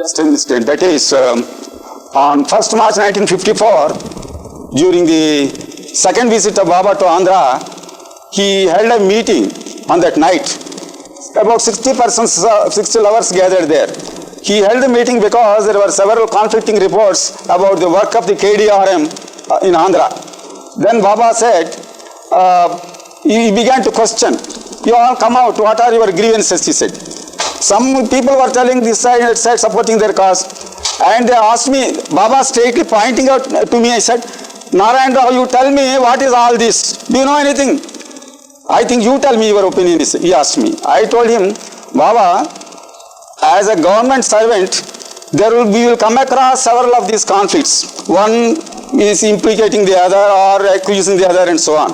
Just an instant. That is, on 1st March 1954, during the second visit of Baba to Andhra, he held a meeting on that night. About 60 persons, 60 lovers gathered there. He held the meeting because there were several conflicting reports about the work of the KDRM in Andhra. Then Baba said, he began to question, you all come out, what are your grievances, he said. Some people were telling this side, that side, supporting their cause. And they asked me, Baba straightly pointing out to me, I said, Narayanarao, you tell me what is all this? Do you know anything? I think you tell me your opinion, he asked me. I told him, Baba, as a government servant, we will come across several of these conflicts. One is implicating the other or accusing the other and so on.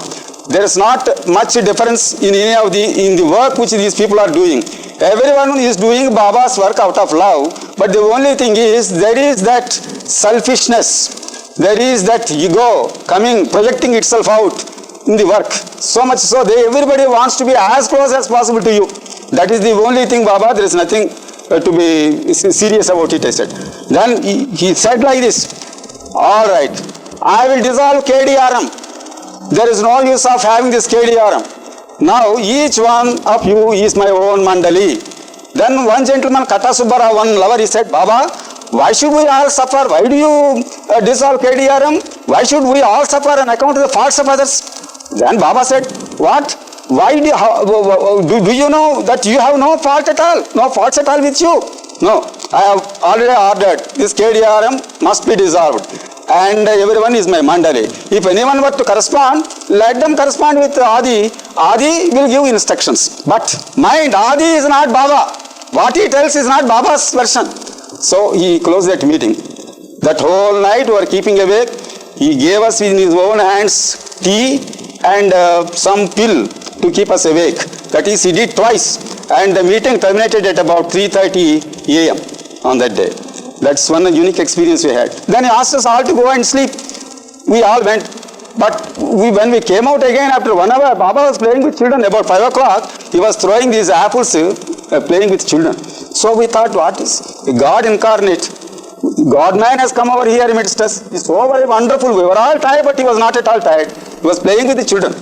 There is not much difference in any of the work which these people are doing. Everyone is doing Baba's work out of love, but the only thing is there is that selfishness, there is that ego coming, projecting itself out in the work. So much so everybody wants to be as close as possible to you. That is the only thing, Baba. There is nothing to be serious about it, I said. Then he said like this, all right, I will dissolve KDRM. There is no use of having this KDRM. Now each one of you is my own mandali. Then one gentleman, Kata Subbara, one lover, he said, Baba, why should we all suffer? Why do you dissolve KDRM? Why should we all suffer on account of the faults of others? Then Baba said, what? Why do you know that you have no fault at all? No faults at all with you? No, I have already ordered this KDRM must be dissolved. And everyone is my mandali. If anyone were to correspond, let them correspond with Adi. Adi will give instructions. But mind, Adi is not Baba. What he tells is not Baba's version. So he closed that meeting. That whole night we were keeping awake. He gave us in his own hands tea and some pill to keep us awake. That is, he did twice. And the meeting terminated at about 3:30 a.m. on that day. That's one unique experience we had. Then he asked us all to go and sleep. We all went. But when we came out again after 1 hour, Baba was playing with children. About 5 o'clock, he was throwing these apples, playing with children. So we thought, what is God incarnate? God-man has come over here amidst us. He's so very wonderful. We were all tired, but he was not at all tired. He was playing with the children.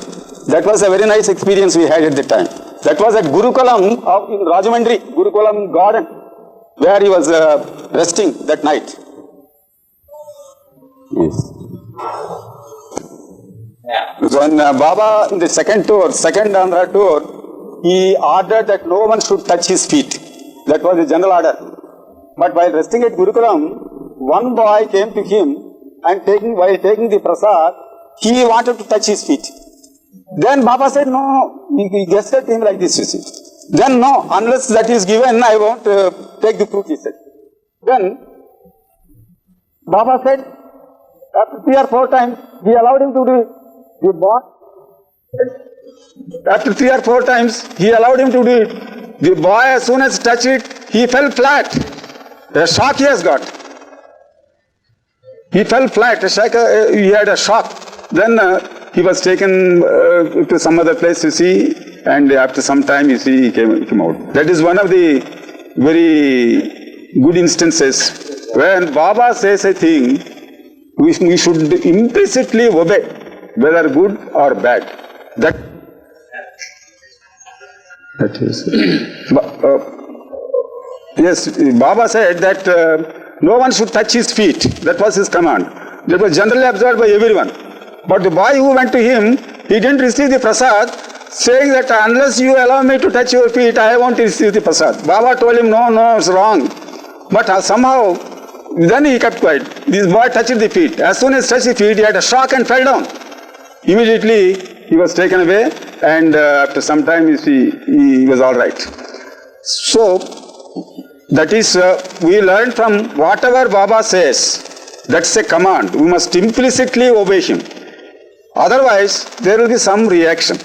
That was a very nice experience we had at the time. That was at Gurukulam in Rajamandri, Gurukulam garden, where he was resting that night. Yes. When Baba, in the second Andhra tour, he ordered that no one should touch his feet. That was the general order. But while resting at Gurukulam, one boy came to him and while taking the prasad, he wanted to touch his feet. Then Baba said, no, he gestured him like this, you see. Then no, unless that is given, I won't take the fruit, he said. Then Baba said, after 3 or 4 times, he allowed him to do it. The boy, after 3 or 4 times, he allowed him to do it. The boy, as soon as touched it, he fell flat. A shock he has got. He fell flat, he had a shock. Then he was taken to some other place, you see, and after some time, you see, he came out. That is one of the very good instances when Baba says a thing, we should implicitly obey, whether good or bad. That is. Yes, Baba said that no one should touch his feet. That was his command. That was generally observed by everyone. But the boy who went to him, he didn't receive the prasad, saying that unless you allow me to touch your feet, I won't receive the prasad. Baba told him, no, it's wrong. But somehow, then he kept quiet. This boy touched the feet. As soon as he touched the feet, he had a shock and fell down. Immediately, he was taken away, and after some time, you see, he was all right. So, that is, we learn from whatever Baba says, that's a command. We must implicitly obey him. Otherwise, there will be some reaction.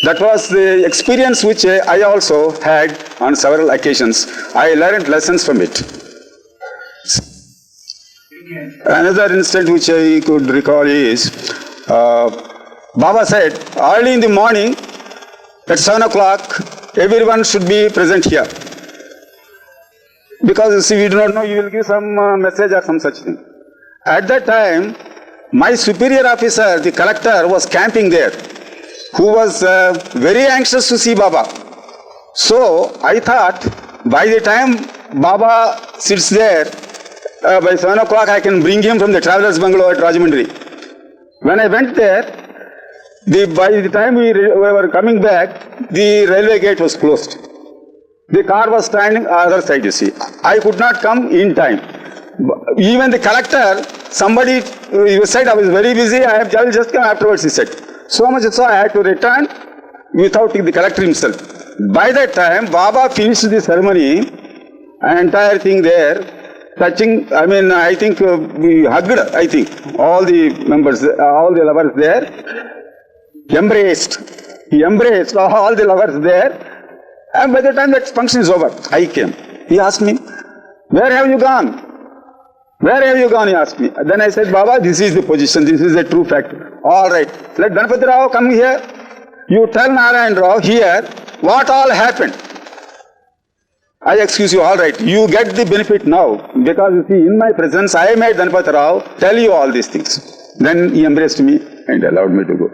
That was the experience which I also had on several occasions. I learned lessons from it. Another instance which I could recall is, Baba said, early in the morning, at 7 o'clock, everyone should be present here. because you see, we do not know, you will give some message or some such thing. At that time, my superior officer, the collector, was camping there, who was very anxious to see Baba. So I thought, by the time Baba sits there, by 7 o'clock I can bring him from the travelers bungalow at Rajahmundry. When I went there, by the time we were coming back, the railway gate was closed. The car was standing other side, you see. I could not come in time. Even the collector, somebody said, I was very busy, I will just come afterwards, he said. So much so I had to return without the collector himself. By that time, Baba finished the ceremony, entire thing there, touching, I think we hugged, all the members, all the lovers there, embraced. He embraced all the lovers there. And by the time that function is over, I came. He asked me, where have you gone? Where have you gone, he asked me. Then I said, Baba, this is the position, this is the true fact. All right, let Ganapati come here. You tell Narayanarao here what all happened. I excuse you, all right, you get the benefit now. Because you see, in my presence, I made Ganapati tell you all these things. Then he embraced me and allowed me to go.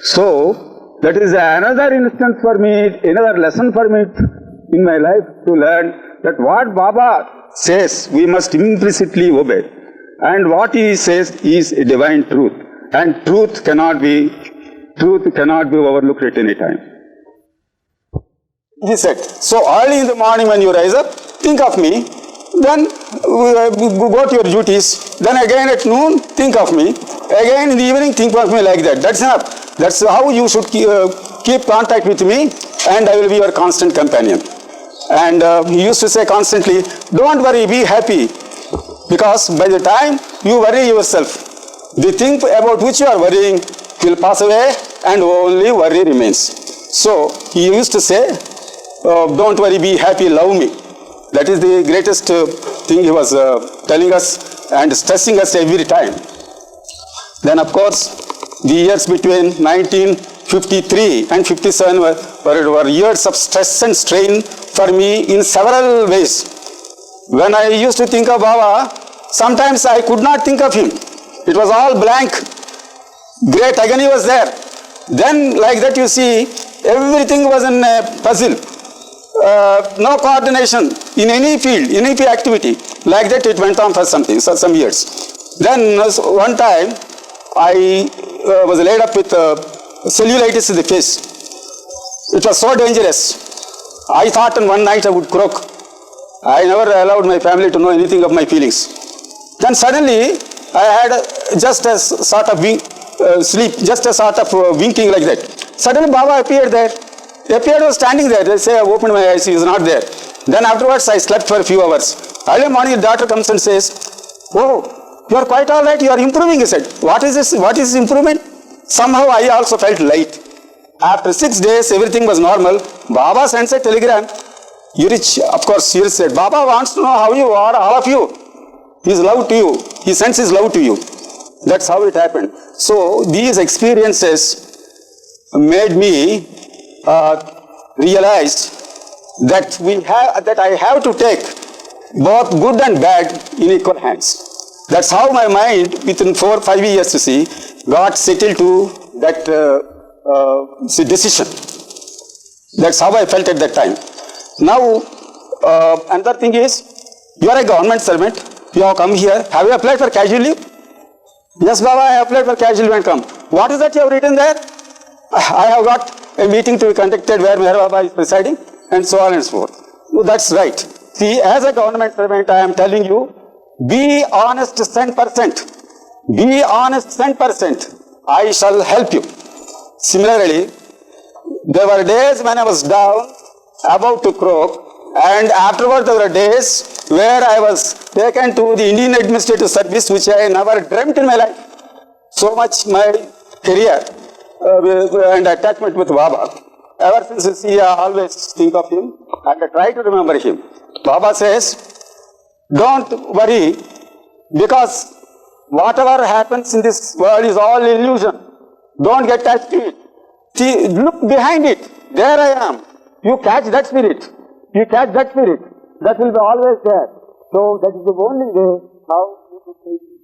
So, that is another instance for me, another lesson for me in my life to learn that what Baba says, we must implicitly obey. And what he says is a divine truth. And truth cannot be overlooked at any time. He said, so early in the morning when you rise up, think of me. Then go to your duties. Then again at noon, think of me. Again in the evening, think of me like that. That's enough. That's how you should keep contact with me, and I will be your constant companion. And he used to say constantly, don't worry, be happy. Because by the time you worry yourself, the thing about which you are worrying will pass away and only worry remains. So he used to say, don't worry, be happy, love me. That is the greatest thing he was telling us and stressing us every time. Then of course, the years between 1953 and 57 were years of stress and strain for me in several ways. When I used to think of Baba, sometimes I could not think of him. It was all blank. Great agony was there. Then like that you see, everything was in a puzzle. No coordination in any field, in any activity. Like that it went on for some years. Then one time, I was laid up with cellulitis in the face. It was so dangerous. I thought in one night I would croak. I never allowed my family to know anything of my feelings. Then suddenly I had just a sort of sleep, just a sort of winking like that. Suddenly Baba appeared there. He was standing there. They say I opened my eyes, he was not there. Then afterwards I slept for a few hours. Early morning the doctor comes and says, oh, you are quite all right, you are improving, he said. What is this? What is improvement? Somehow I also felt light. After 6 days, everything was normal. Baba sends a telegram. Yurich, of course, Yurich said, Baba wants to know how you are, all of you. His love to you. He sends his love to you. That's how it happened. So, these experiences made me realize that I have to take both good and bad in equal hands. That's how my mind, within 4 or 5 years, you see, got settled to that decision. That's how I felt at that time. Now, another thing is, you are a government servant, you have come here. Have you applied for casual leave? Yes, Baba, I applied for casual leave and come. What is that you have written there? I have got a meeting to be conducted where MeherBaba is presiding, and so on and so forth. No, that's right. See, as a government servant, I am telling you, be honest 10%. Be honest 10%. I shall help you. Similarly, there were days when I was down, about to croak, and afterwards there were days where I was taken to the Indian Administrative Service, which I never dreamt in my life. So much my career and attachment with Baba. Ever since you see, I always think of him and I try to remember him. Baba says, don't worry, because whatever happens in this world is all illusion. Don't get attached to it. See, look behind it. There I am. You catch that spirit. You catch that spirit. that will be always there. So that is the only way how you could take